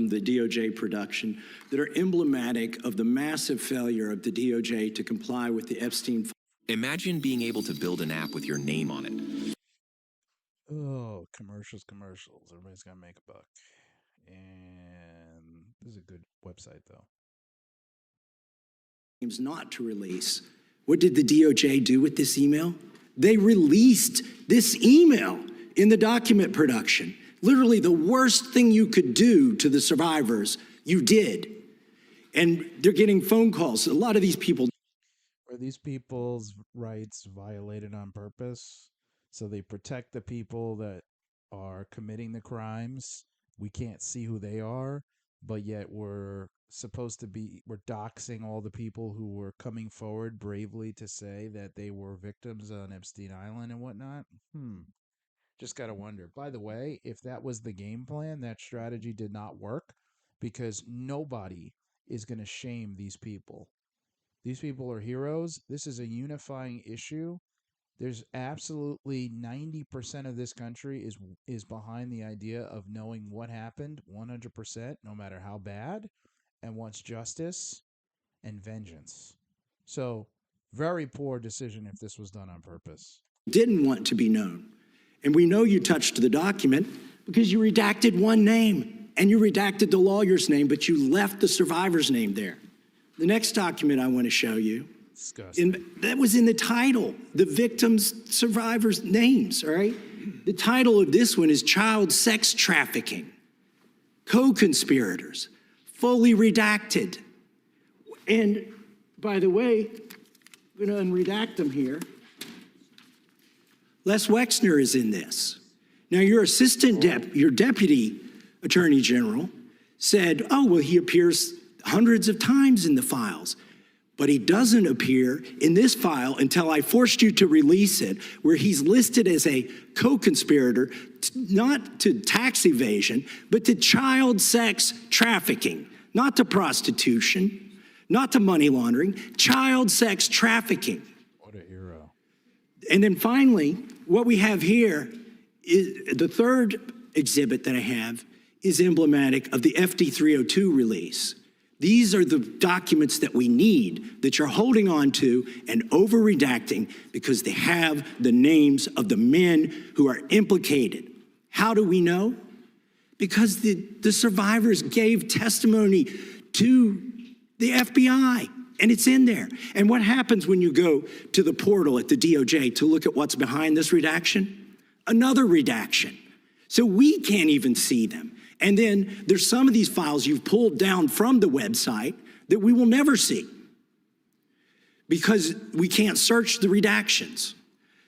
from the DOJ production that are emblematic of the massive failure of the DOJ to comply with the Epstein. Imagine being able to build an app with your name on it. Oh, commercials. Everybody's got to make a buck. And this is a good website, though. Not to release. What did the DOJ do with this email? They released this email in the document production. Literally the worst thing you could do to the survivors, you did. And they're getting phone calls. A lot of these people. Are these people's rights violated on purpose? So they protect the people that are committing the crimes. We can't see who they are, but yet we're doxing all the people who were coming forward bravely to say that they were victims on Epstein Island and whatnot. Just got to wonder. By the way, if that was the game plan, that strategy did not work, because nobody is going to shame these people. These people are heroes. This is a unifying issue. There's absolutely 90% of this country is behind the idea of knowing what happened 100%, no matter how bad, and wants justice and vengeance. So, very poor decision if this was done on purpose. Didn't want to be known. And we know you touched the document because you redacted one name and you redacted the lawyer's name, but you left the survivor's name there. The next document I want to show you, that was in the title, the victims' survivors' names, all right? The title of this one is Child Sex Trafficking, Co-Conspirators, fully redacted. And by the way, I'm going to unredact them here. Les Wexner is in this. Now, your your deputy attorney general said, oh, well, he appears hundreds of times in the files, but he doesn't appear in this file until I forced you to release it, where he's listed as a co-conspirator, not to tax evasion, but to child sex trafficking, not to prostitution, not to money laundering, child sex trafficking. What a hero. And then finally, what we have here is the third exhibit that I have is emblematic of the FD 302 release. These are the documents that we need that you're holding on to and over redacting because they have the names of the men who are implicated. How do we know? Because the survivors gave testimony to the FBI. And it's in there. And what happens when you go to the portal at the DOJ to look at what's behind this redaction? Another redaction. So we can't even see them. And then there's some of these files you've pulled down from the website that we will never see because we can't search the redactions.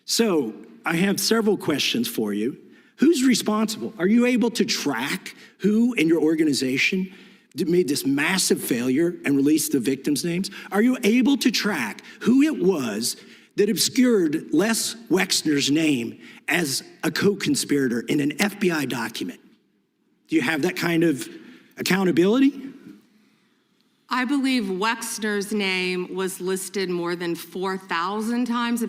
So I have several questions for you. Who's responsible? Are you able to track who in your organization made this massive failure and released the victims' names? Are you able to track who it was that obscured Les Wexner's name as a co-conspirator in an FBI document? Do you have that kind of accountability? I believe Wexner's name was listed more than 4,000 times.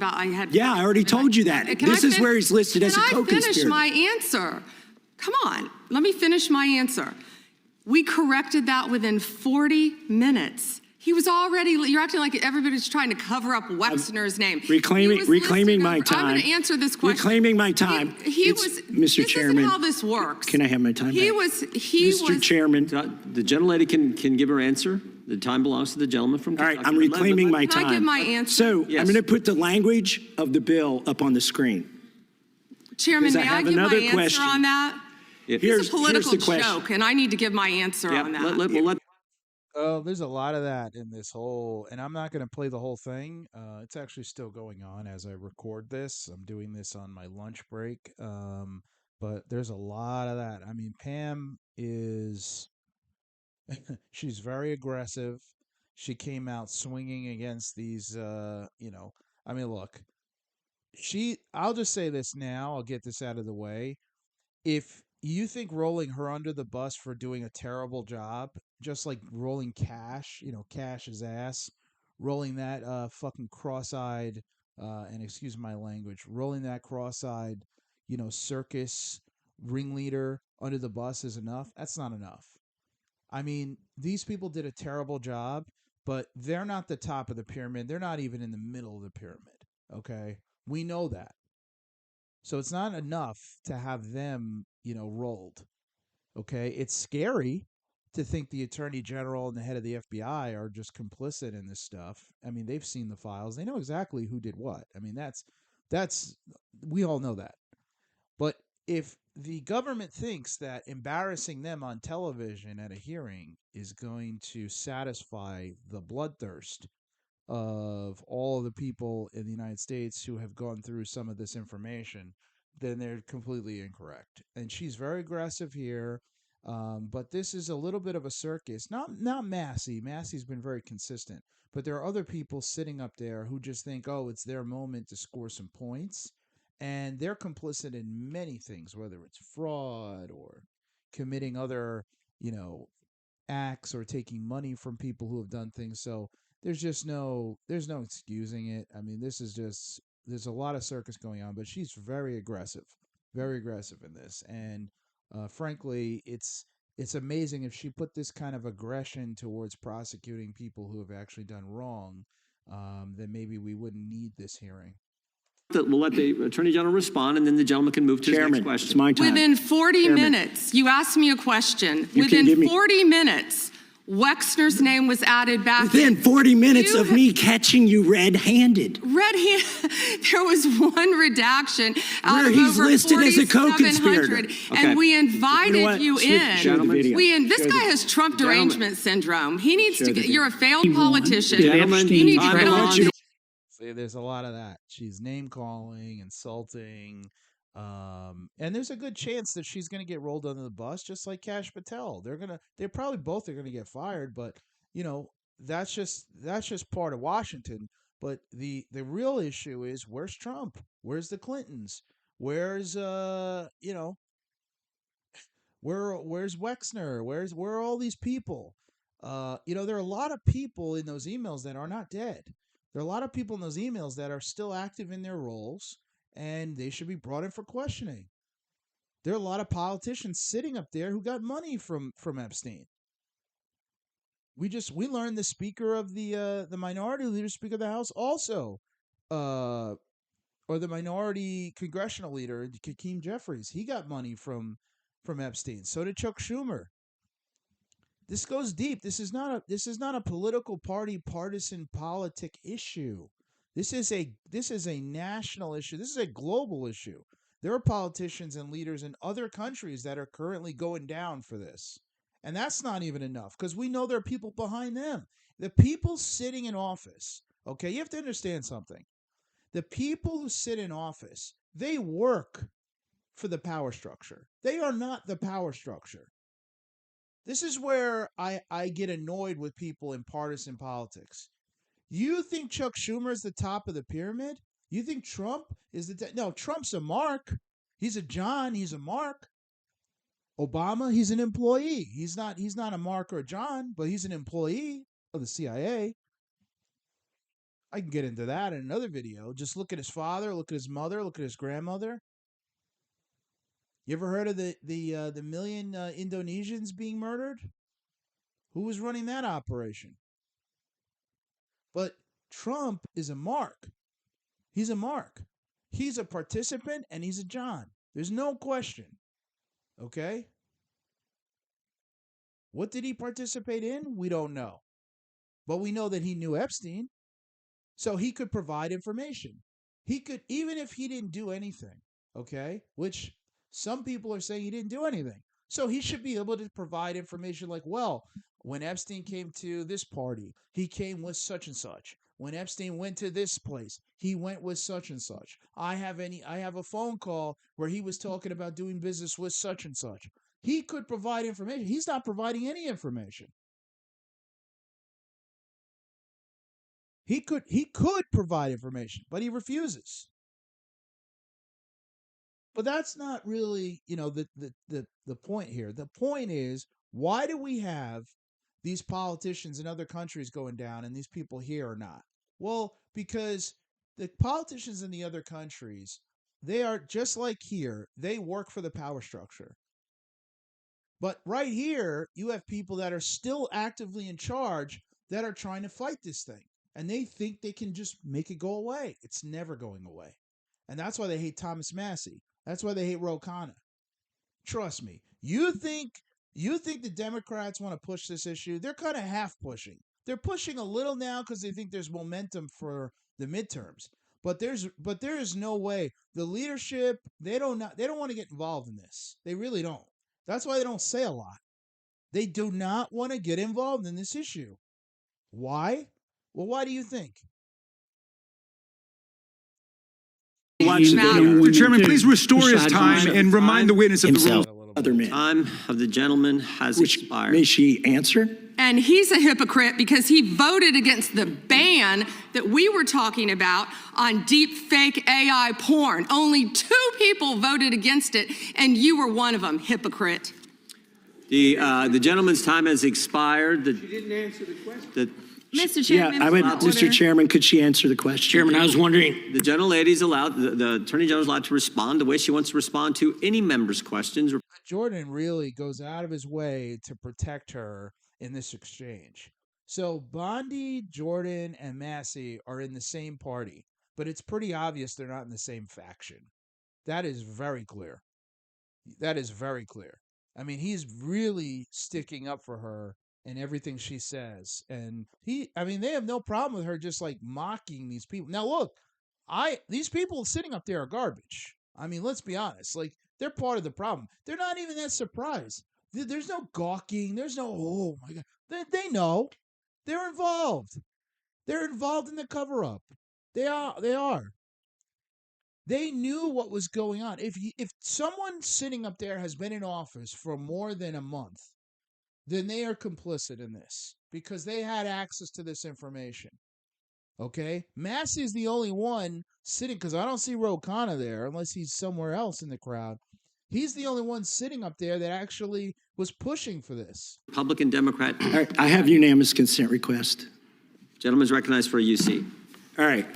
Yeah, I already told you that. This is where he's listed as a co-conspirator. Can I finish my answer? Come on, let me finish my answer. We corrected that within 40 minutes. He was already, you're acting like everybody's trying to cover up Wexner's name. Reclaiming my time. I'm going to answer this question. Reclaiming my time. Mr. Chairman. This is how this works. Can I have my time back? Mr. Chairman. The gentlelady can give her answer. The time belongs to the gentleman from Kentucky. All right, I'm reclaiming my time. Can I give my answer? So I'm going to put the language of the bill up on the screen. Chairman, may I give my answer on that? It's a political joke, and I need to give my answer on that. Oh, there's a lot of that in this whole, and I'm not going to play the whole thing. It's actually still going on as I record this. I'm doing this on my lunch break, but there's a lot of that. I mean, Pam is, she's very aggressive. She came out swinging against these, I mean, look, I'll just say this now. I'll get this out of the way. If you think rolling her under the bus for doing a terrible job, just like rolling Cash's ass, rolling that fucking cross-eyed, and excuse my language, rolling that cross-eyed, circus ringleader under the bus is enough. That's not enough. I mean, these people did a terrible job, but they're not the top of the pyramid. They're not even in the middle of the pyramid. Okay. We know that. So it's not enough to have them, rolled. Okay. It's scary to think the attorney general and the head of the FBI are just complicit in this stuff. I mean, they've seen the files. They know exactly who did what. I mean, that's we all know that. But if the government thinks that embarrassing them on television at a hearing is going to satisfy the bloodthirst of all the people in the United States who have gone through some of this information, then they're completely incorrect. And she's very aggressive here. But this is a little bit of a circus. Not Massey. Massey's been very consistent. But there are other people sitting up there who just think, oh, it's their moment to score some points. And they're complicit in many things, whether it's fraud or committing other, you know, acts or taking money from people who have done things. So there's no excusing it. I mean, this is just there's a lot of circus going on, but she's very aggressive in this, and frankly, it's amazing if she put this kind of aggression towards prosecuting people who have actually done wrong. Then maybe we wouldn't need this hearing. We'll let the Attorney General respond, and then the gentleman can move to his next Chairman, question. it's my time. Within 40 Chairman. minutes, you asked me a question. You can give Within me- 40 minutes, Wexner's name was added back. Within 40 minutes You of me catching you red-handed. There was one redaction out Where of he's over listed as a 4,700, co-conspirator. Okay. and we You know invited what? you Show the in. video. This Show guy the- has Trump Gentlemen. derangement syndrome. He needs Show to the get. You're a video. failed politician. Gentlemen, You need to time get on. belongs- See, there's a lot of that. She's name calling, insulting, and there's a good chance that she's going to get rolled under the bus, just like Kash Patel. They're probably both are going to get fired, but that's just part of Washington. But the real issue is, where's Trump? Where's the Clintons? Where's where's Wexner? Where are all these people? There are a lot of people in those emails that are not dead. There are a lot of people in those emails that are still active in their roles, and they should be brought in for questioning. There are a lot of politicians sitting up there who got money from Epstein. We learned the speaker of the minority leader, speaker of the House, also, or the minority congressional leader, Hakeem Jeffries. He got money from Epstein. So did Chuck Schumer. This goes deep. This is not a political party partisan politic issue. This is a national issue. This is a global issue. There are politicians and leaders in other countries that are currently going down for this. And that's not even enough, because we know there are people behind them. The people sitting in office, okay, you have to understand something. The people who sit in office, they work for the power structure. They are not the power structure. This is where I get annoyed with people in partisan politics. You think Chuck Schumer is the top of the pyramid? You think Trump is no, Trump's a Mark. He's a John, he's a Mark. Obama, he's an employee. He's not a Mark or a John, but he's an employee of the CIA. I can get into that in another video. Just look at his father, look at his mother, look at his grandmother. You ever heard of the million Indonesians being murdered? Who was running that operation? But Trump is a Mark. He's a Mark. He's a participant and he's a John. There's no question. Okay? What did he participate in? We don't know. But we know that he knew Epstein. So he could provide information. He could, even if he didn't do anything, okay? Which some people are saying he didn't do anything. So he should be able to provide information like, well, when Epstein came to this party, he came with such and such. When Epstein went to this place, he went with such and such. I have a phone call where he was talking about doing business with such and such. He could provide information. He's not providing any information. He could provide information, but he refuses. But that's not really, the point here. The point is, why do we have these politicians in other countries going down and these people here are not? Well, because the politicians in the other countries, they are just like here. They work for the power structure. But right here, you have people that are still actively in charge that are trying to fight this thing. And they think they can just make it go away. It's never going away. And that's why they hate Thomas Massey. That's why they hate Ro Khanna. Trust me. You think the Democrats want to push this issue? They're kind of half pushing. They're pushing a little now because they think there's momentum for the midterms. But there is no way. The leadership, they don't want to get involved in this. They really don't. That's why they don't say a lot. They do not want to get involved in this issue. Why? Well, why do you think? Watch the video. The chairman, please restore his time and remind the witness of the Himself. rule. Other men. Time of the gentleman has Which, expired. may she answer? And he's a hypocrite because he voted against the ban that we were talking about on deep fake AI porn. Only 2 people voted against it, and you were one of them, hypocrite. The gentleman's time has expired. She didn't answer the question. Mr. Chairman, Yeah, I would, point of Mr. order. Chairman, could she answer the question? Chairman, I was wondering, The gentlelady's allowed, the Attorney General's allowed to respond the way she wants to respond to any member's questions. Jordan really goes out of his way to protect her in this exchange. So Bondi, Jordan, and Massey are in the same party, but it's pretty obvious they're not in the same faction. That is very clear. That is very clear. I mean, he's really sticking up for her in everything she says. And they have no problem with her just like mocking these people. Now look, these people sitting up there are garbage. I mean, let's be honest. Like, they're part of the problem. They're not even that surprised. There's no gawking. There's no, oh my God. They know. They're involved. They're involved in the cover-up. They are. They knew what was going on. If someone sitting up there has been in office for more than a month, then they are complicit in this because they had access to this information. Okay? Massey is the only one sitting, because I don't see Ro Khanna there unless he's somewhere else in the crowd. He's the only one sitting up there that actually was pushing for this. Republican, Democrat. All right, I have unanimous consent request. Gentleman's recognized for a UC. All right,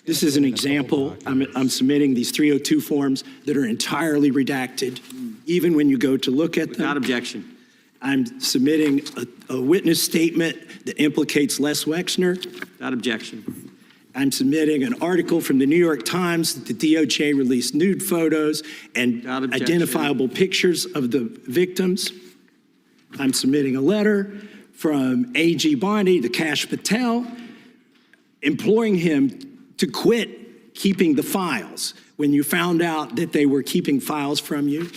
this is an example. I'm submitting these 302 forms that are entirely redacted, even when you go to look at them. Without objection. I'm submitting a witness statement that implicates Les Wexner. Without objection. I'm submitting an article from the New York Times that the DOJ released nude photos and Without objection. identifiable pictures of the victims. I'm submitting a letter from A.G. Bondi to Kash Patel, imploring him to quit keeping the files when you found out that they were keeping files from you,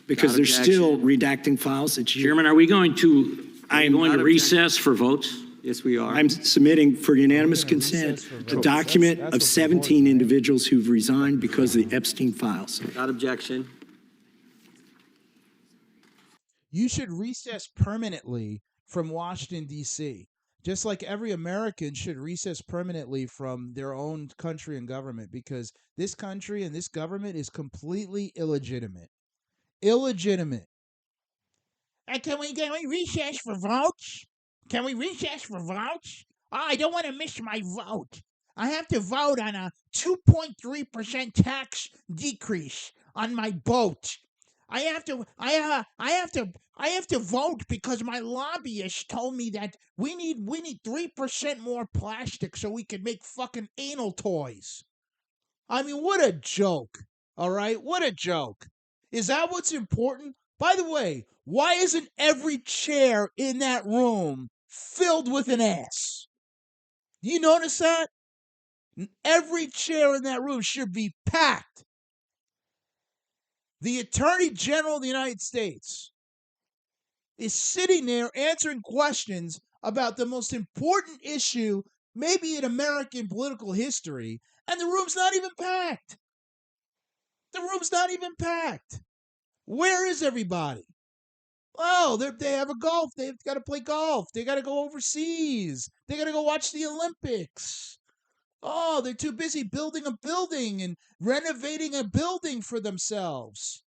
because Without they're still objection. redacting files that you. Chairman, are we going to Without recess for votes? Yes, we are. I'm submitting for unanimous We're gonna consent recess for a votes. document That's of what the 17 board, right? individuals who've resigned because of the Epstein files. Without objection. You should recess permanently from Washington, D.C., just like every American should recess permanently from their own country and government, because this country and this government is completely illegitimate. Illegitimate. Can we recess for votes? Can we recess for votes? Oh, I don't want to miss my vote. I have to vote on a 2.3% tax decrease on my boat. I have to vote because my lobbyist told me that we need 3% more plastic so we can make fucking anal toys. I mean, what a joke. All right? What a joke. Is that what's important? By the way, why isn't every chair in that room filled with an ass? Do you notice that? Every chair in that room should be packed. The Attorney General of the United States is sitting there answering questions about the most important issue, maybe in American political history, and the room's not even packed. The room's not even packed. Where is everybody? Oh, they have a golf. They've got to play golf. They got to go overseas. They got to go watch the Olympics. Oh, they're too busy building a building and renovating a building for themselves.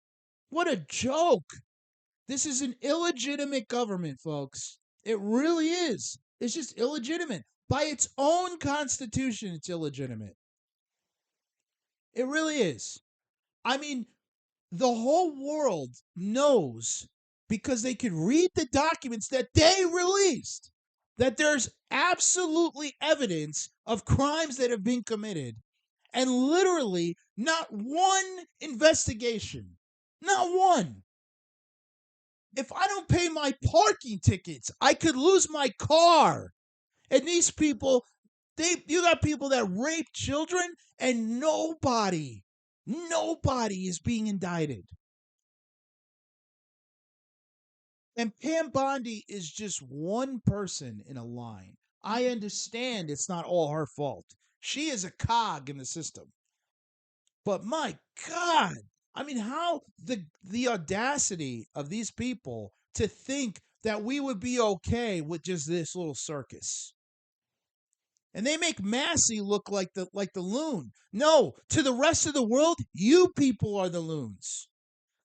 What a joke. This is an illegitimate government, folks. It really is. It's just illegitimate. By its own constitution, it's illegitimate. It really is. I mean, the whole world knows because they could read the documents that they released, that there's absolutely evidence of crimes that have been committed, and literally not one investigation, not one. If I don't pay my parking tickets, I could lose my car. And these people, you got people that rape children, and nobody is being indicted. And Pam Bondi is just one person in a line. I understand it's not all her fault. She is a cog in the system. But my God, I mean, how the audacity of these people to think that we would be okay with just this little circus. And they make Massey look like the loon. No, to the rest of the world, you people are the loons.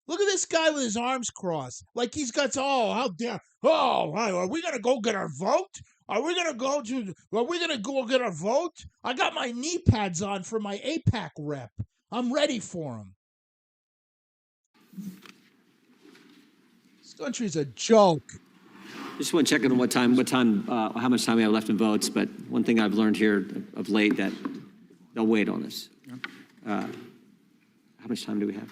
Look at this guy with his arms crossed, like he's got, oh, how dare, oh, are we going to go get our vote? Are we going to go get our vote? I got my knee pads on for my APAC rep. I'm ready for him. This country's a joke. Just want to check on how much time we have left in votes, but one thing I've learned here of late that they'll wait on us. How much time do we have?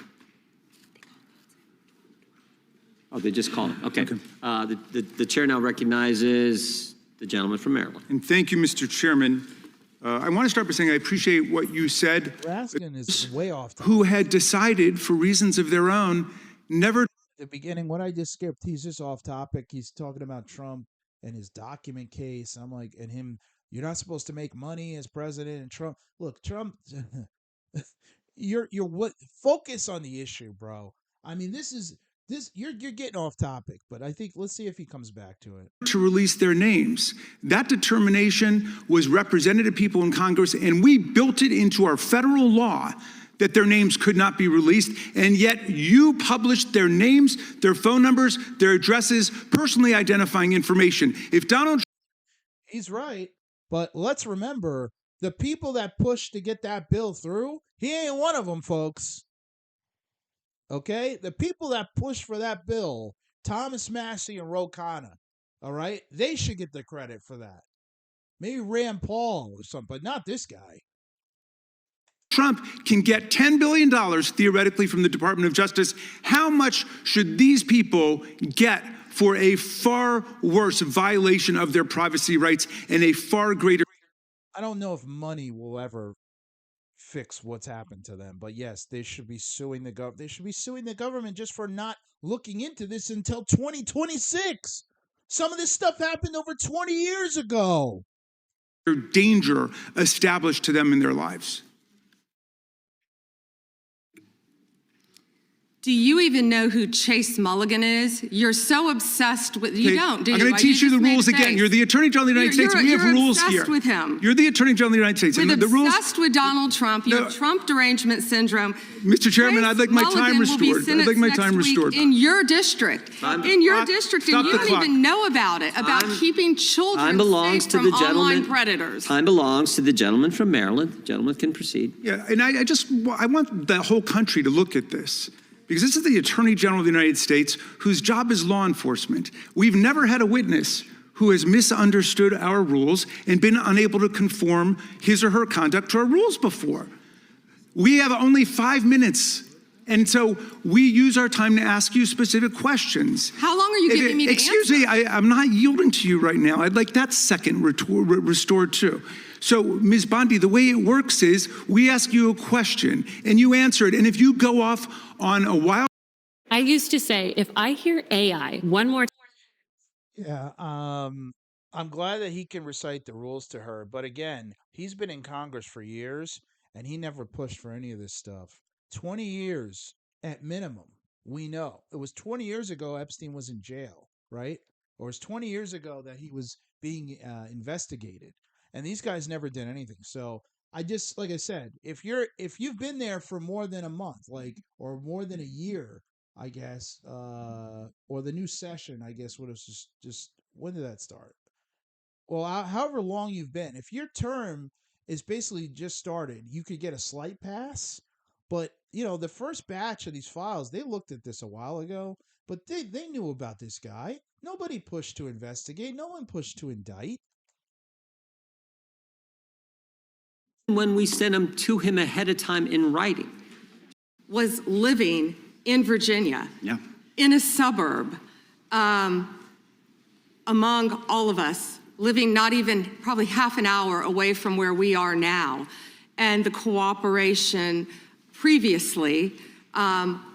Oh, they just called. Okay. The chair now recognizes the gentleman from Maryland. And thank you, Mr. Chairman. I want to start by saying I appreciate what you said. Raskin is way off topic. Who had decided for reasons of their own never. The beginning, what I just skipped, he's just off topic. He's talking about Trump and his document case. I'm like, and him, you're not supposed to make money as president. And Trump, look, Trump, you're what? Focus on the issue, bro. I mean, you're getting off topic, but I think let's see if he comes back to it. To release their names. That determination was represented to people in Congress, and we built it into our federal law that their names could not be released, and yet you published their names, their phone numbers, their addresses, personally identifying information. If Donald He's right, but let's remember the people that pushed to get that bill through, he ain't one of them, folks. Okay? The people that pushed for that bill, Thomas Massey and Ro Khanna, all right? They should get the credit for that. Maybe Rand Paul or something, but not this guy. Trump can get $10 billion theoretically from the Department of Justice, how much should these people get for a far worse violation of their privacy rights and a far greater? I don't know if money will ever fix what's happened to them, but yes, they should be suing the government. They should be suing the government just for not looking into this until 2026. Some of this stuff happened over 20 years ago. Danger established to them in their lives. Do you even know who Chase Mulligan is? You're so obsessed with, you don't, do you? I'm going to teach you the rules again. You're the Attorney General of the United States. We have rules here. You're obsessed with him. You're the Attorney General of the United States. With And the rules. Obsessed with Donald Trump. You have Trump derangement syndrome. Mr. Chairman, I'd like my time restored. I'd like my time restored. In your district. In your district, and you don't even know about it, about keeping children safe from online predators. Time belongs to the gentleman from Maryland. The gentleman can proceed. Yeah, and I want the whole country to look at this. Because this is the Attorney General of the United States, whose job is law enforcement. We've never had a witness who has misunderstood our rules and been unable to conform his or her conduct to our rules before. We have only 5 minutes, and so we use our time to ask you specific questions. How long are you giving me to answer? Excuse me, I'm not yielding to you right now. I'd like that second restored too. So, Ms. Bondi, the way it works is we ask you a question and you answer it. And if you go off on a wild... I used to say, if I hear AI one more time... Yeah, I'm glad that he can recite the rules to her. But again, he's been in Congress for years and he never pushed for any of this stuff. 20 years at minimum, we know. It was 20 years ago Epstein was in jail, right? Or it was 20 years ago that he was being investigated. And these guys never did anything. So like I said, if you've been there for more than a month, or more than a year, I guess, or the new session, I guess, what was just when did that start? Well, however long you've been, if your term is basically just started, you could get a slight pass. But, the first batch of these files, they looked at this a while ago, but they knew about this guy. Nobody pushed to investigate. No one pushed to indict. When we sent them to him ahead of time in writing. Was living in Virginia. Yeah. In a suburb, among all of us, living not even probably half an hour away from where we are now. And the cooperation previously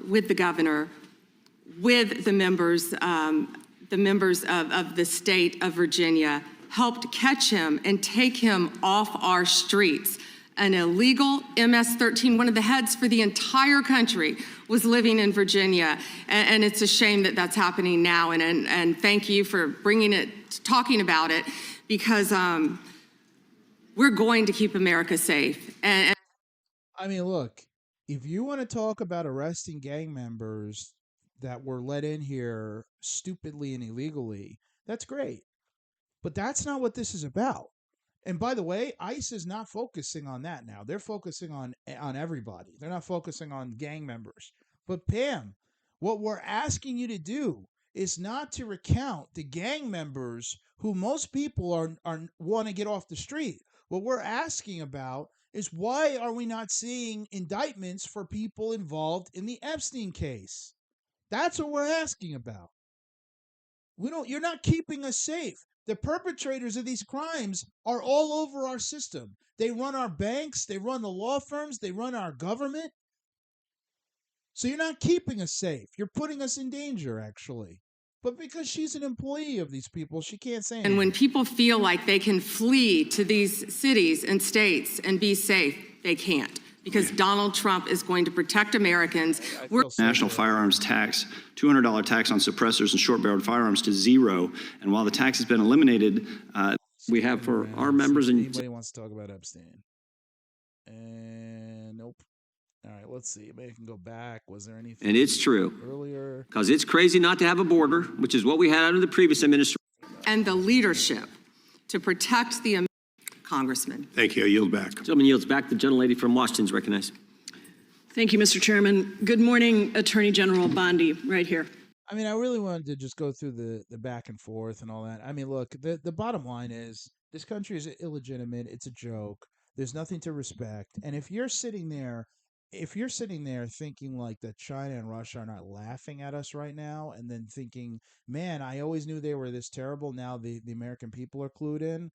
with the governor, with the members of the state of Virginia, helped catch him and take him off our streets. An illegal MS-13, one of the heads for the entire country, was living in Virginia. And it's a shame that that's happening now. And thank you for bringing it, talking about it, because we're going to keep America safe. And I mean, look, if you want to talk about arresting gang members that were let in here stupidly and illegally, that's great. But that's not what this is about. And by the way, ICE is not focusing on that now. They're focusing on everybody. They're not focusing on gang members. But Pam, what we're asking you to do is not to recount the gang members who most people are want to get off the street. What we're asking about is, why are we not seeing indictments for people involved in the Epstein case? That's what we're asking about. You're not keeping us safe. The perpetrators of these crimes are all over our system. They run our banks, they run the law firms, they run our government. So you're not keeping us safe. You're putting us in danger, actually. But because she's an employee of these people, she can't say anything. And when people feel like they can flee to these cities and states and be safe, they can't, because Donald Trump is going to protect Americans. National firearms tax, $200 tax on suppressors and short-barreled firearms to zero. And while the tax has been eliminated, We have for our members and Anybody wants to talk about Epstein? And nope. All right, let's see. Maybe I can go back. Was there anything? And it's true. Earlier. Because it's crazy not to have a border, which is what we had under the previous administration. And the leadership to protect the Congressman. thank you. I yield back. Gentleman yields back. The gentlelady from Washington is recognized. Thank you, Mr. Chairman. Good morning, Attorney General Bondi, right here. I mean, I really wanted to just go through the back and forth and all that. I mean, look, the bottom line is this country is illegitimate. It's a joke. There's nothing to respect. And if you're sitting there thinking like that China and Russia are not laughing at us right now, and then thinking, man, I always knew they were this terrible. Now the American people are clued in.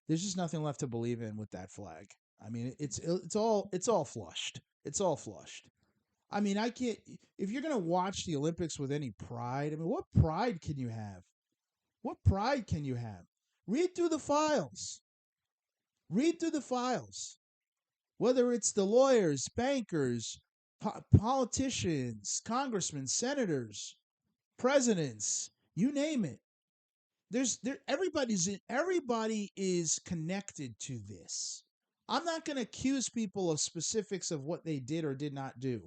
There's just nothing left to believe in with that flag. I mean, it's all flushed. It's all flushed. I mean, I can't. If you're gonna watch the Olympics with any pride, I mean, what pride can you have? What pride can you have? Read through the files. Read through the files. Whether it's the lawyers, bankers, politicians, congressmen, senators, presidents, you name it. Everybody is connected to this. I'm not going to accuse people of specifics of what they did or did not do,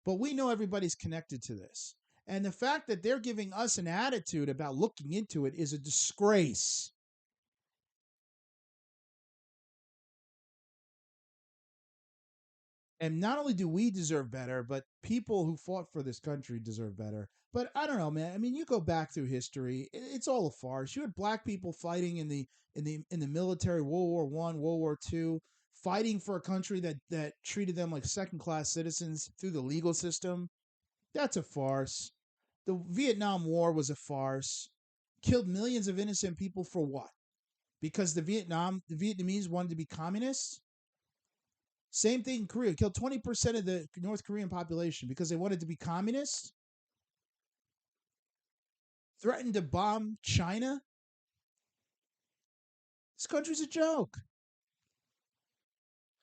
but we know everybody's connected to this. And the fact that they're giving us an attitude about looking into it is a disgrace. And not only do we deserve better, but people who fought for this country deserve better. But I don't know, man. I mean, you go back through history; it's all a farce. You had black people fighting in the military, World War I, World War II, fighting for a country that treated them like second-class citizens through the legal system. That's a farce. The Vietnam War was a farce. Killed millions of innocent people for what? Because the Vietnamese wanted to be communists? Same thing in Korea. Killed 20% of the North Korean population because they wanted to be communists. Threatened to bomb China. This country's a joke.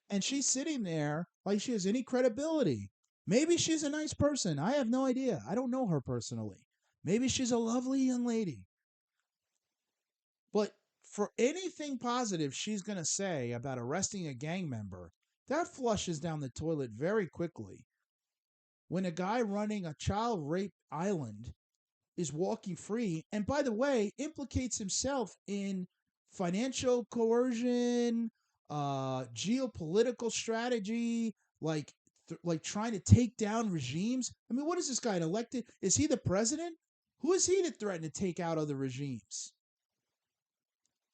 And she's sitting there like she has any credibility. Maybe she's a nice person. I have no idea. I don't know her personally. Maybe she's a lovely young lady. But for anything positive she's going to say about arresting a gang member, that flushes down the toilet very quickly. When a guy running a child rape island is walking free, and by the way, implicates himself in financial coercion, geopolitical strategy, like trying to take down regimes. I mean, what is this guy, an elected? Is he the president? Who is he to threaten to take out other regimes?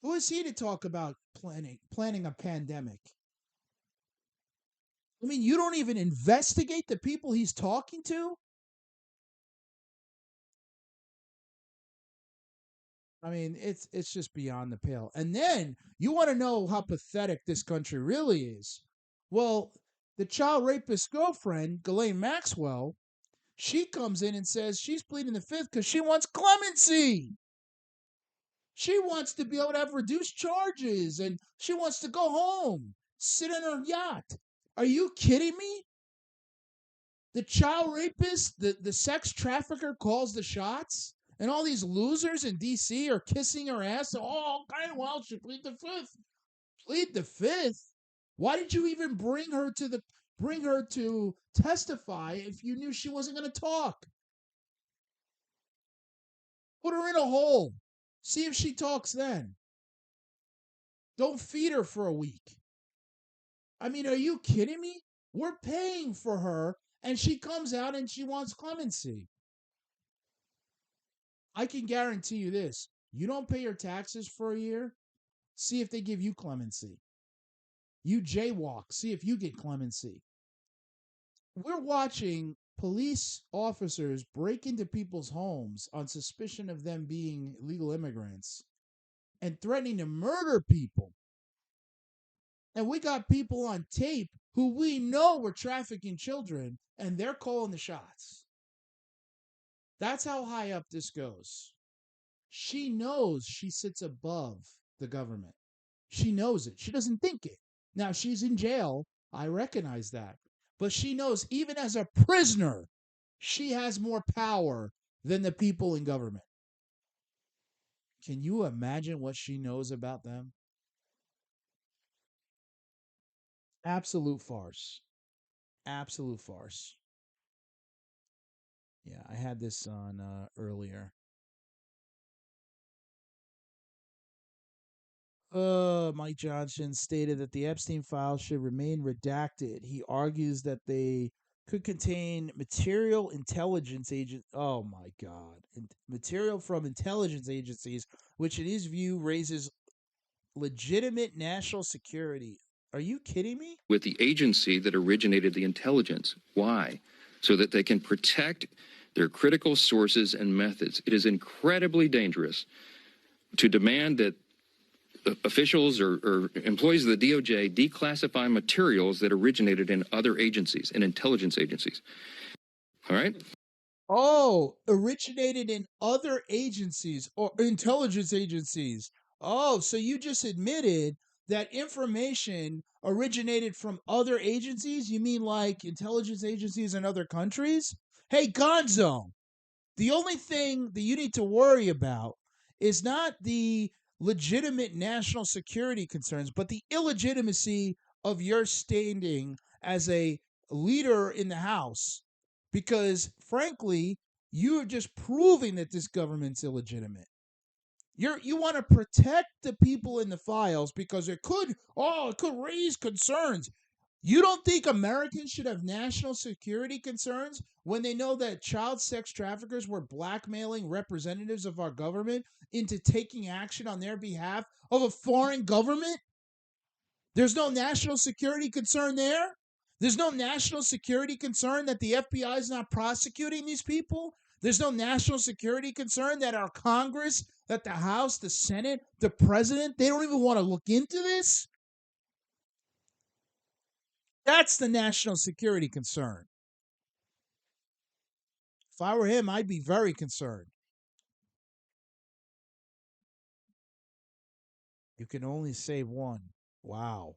Who is he to talk about planning a pandemic? I mean, you don't even investigate the people he's talking to? I mean, it's just beyond the pale. And then you want to know how pathetic this country really is. Well, the child rapist girlfriend, Ghislaine Maxwell, she comes in and says she's pleading the fifth because she wants clemency. She wants to be able to have reduced charges and she wants to go home, sit on her yacht. Are you kidding me? The child rapist, the sex trafficker calls the shots, and all these losers in D.C. are kissing her ass. Oh, okay, well, she plead the fifth. Plead the fifth? Why did you even bring her to testify if you knew she wasn't going to talk? Put her in a hole. See if she talks then. Don't feed her for a week. I mean, are you kidding me? We're paying for her, and she comes out and she wants clemency. I can guarantee you this. You don't pay your taxes for a year, see if they give you clemency. You jaywalk, see if you get clemency. We're watching police officers break into people's homes on suspicion of them being illegal immigrants and threatening to murder people. And we got people on tape who we know were trafficking children, and they're calling the shots. That's how high up this goes. She knows she sits above the government. She knows it. She doesn't think it. Now, she's in jail. I recognize that. But she knows even as a prisoner, she has more power than the people in government. Can you imagine what she knows about them? Absolute farce. Absolute farce. Yeah, I had this on earlier. Mike Johnson stated that the Epstein files should remain redacted. He argues that they could contain material intelligence agent. Oh my God, material from intelligence agencies, which in his view raises legitimate national security. Are you kidding me? With the agency that originated the intelligence. Why? So that they can protect their critical sources and methods. It is incredibly dangerous to demand that officials or employees of the DOJ declassify materials that originated in other agencies, in intelligence agencies. All right? Oh, originated in other agencies or intelligence agencies. Oh, so you just admitted that information originated from other agencies? You mean like intelligence agencies in other countries? Hey, Gonzo, the only thing that you need to worry about is not the legitimate national security concerns, but the illegitimacy of your standing as a leader in the House. Because, frankly, you are just proving that this government's illegitimate. You want to protect the people in the files because it could raise concerns. You don't think Americans should have national security concerns when they know that child sex traffickers were blackmailing representatives of our government into taking action on their behalf of a foreign government? There's no national security concern there? There's no national security concern that the FBI is not prosecuting these people? There's no national security concern that our Congress, that the House, the Senate, the President, they don't even want to look into this? That's the national security concern. If I were him, I'd be very concerned. You can only save one. Wow.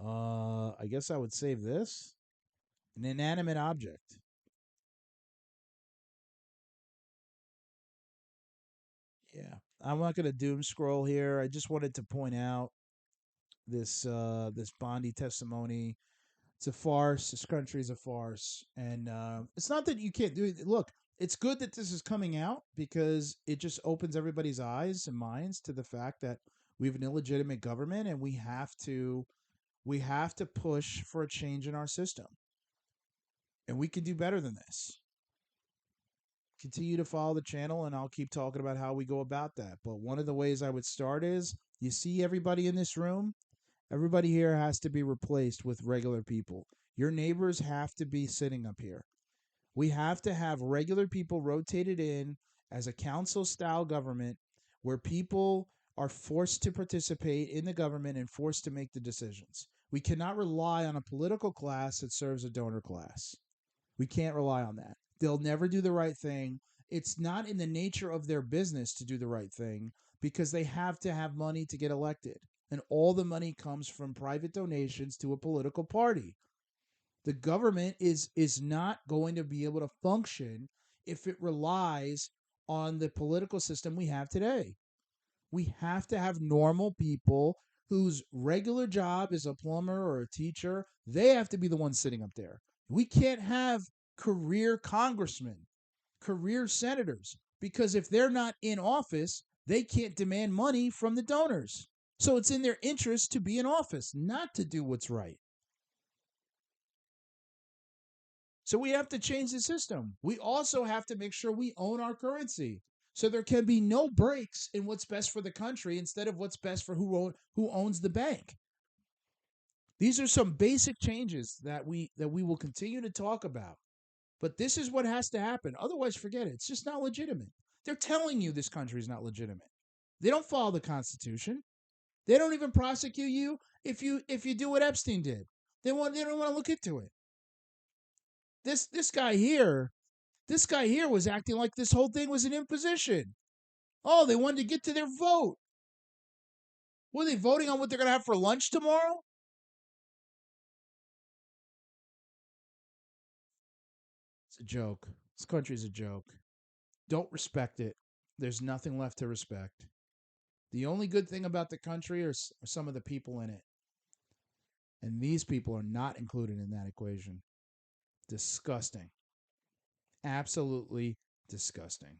I guess I would save this. An inanimate object. Yeah. I'm not going to doom scroll here. I just wanted to point out this Bondi testimony. It's a farce. This country is a farce. And it's not that you can't do it. Look, it's good that this is coming out because it just opens everybody's eyes and minds to the fact that We have an illegitimate government, and we have to push for a change in our system. And we can do better than this. Continue to follow the channel, and I'll keep talking about how we go about that. But one of the ways I would start is, you see everybody in this room? Everybody here has to be replaced with regular people. Your neighbors have to be sitting up here. We have to have regular people rotated in as a council-style government where people are forced to participate in the government and forced to make the decisions. We cannot rely on a political class that serves a donor class. We can't rely on that. They'll never do the right thing. It's not in the nature of their business to do the right thing because they have to have money to get elected. And all the money comes from private donations to a political party. The government is not going to be able to function if it relies on the political system we have today. We have to have normal people whose regular job is a plumber or a teacher. They have to be the ones sitting up there. We can't have career congressmen, career senators, because if they're not in office, they can't demand money from the donors. So it's in their interest to be in office, not to do what's right. So we have to change the system. We also have to make sure we own our currency. So there can be no breaks in what's best for the country instead of what's best for who owns the bank. These are some basic changes that we will continue to talk about. But this is what has to happen. Otherwise, forget it. It's just not legitimate. They're telling you this country is not legitimate. They don't follow the Constitution. They don't even prosecute you if you do what Epstein did. They don't want to look into it. This guy here was acting like this whole thing was an imposition. Oh, they wanted to get to their vote. Were they voting on what they're going to have for lunch tomorrow? It's a joke. This country's a joke. Don't respect it. There's nothing left to respect. The only good thing about the country are some of the people in it. And these people are not included in that equation. Disgusting. Absolutely disgusting.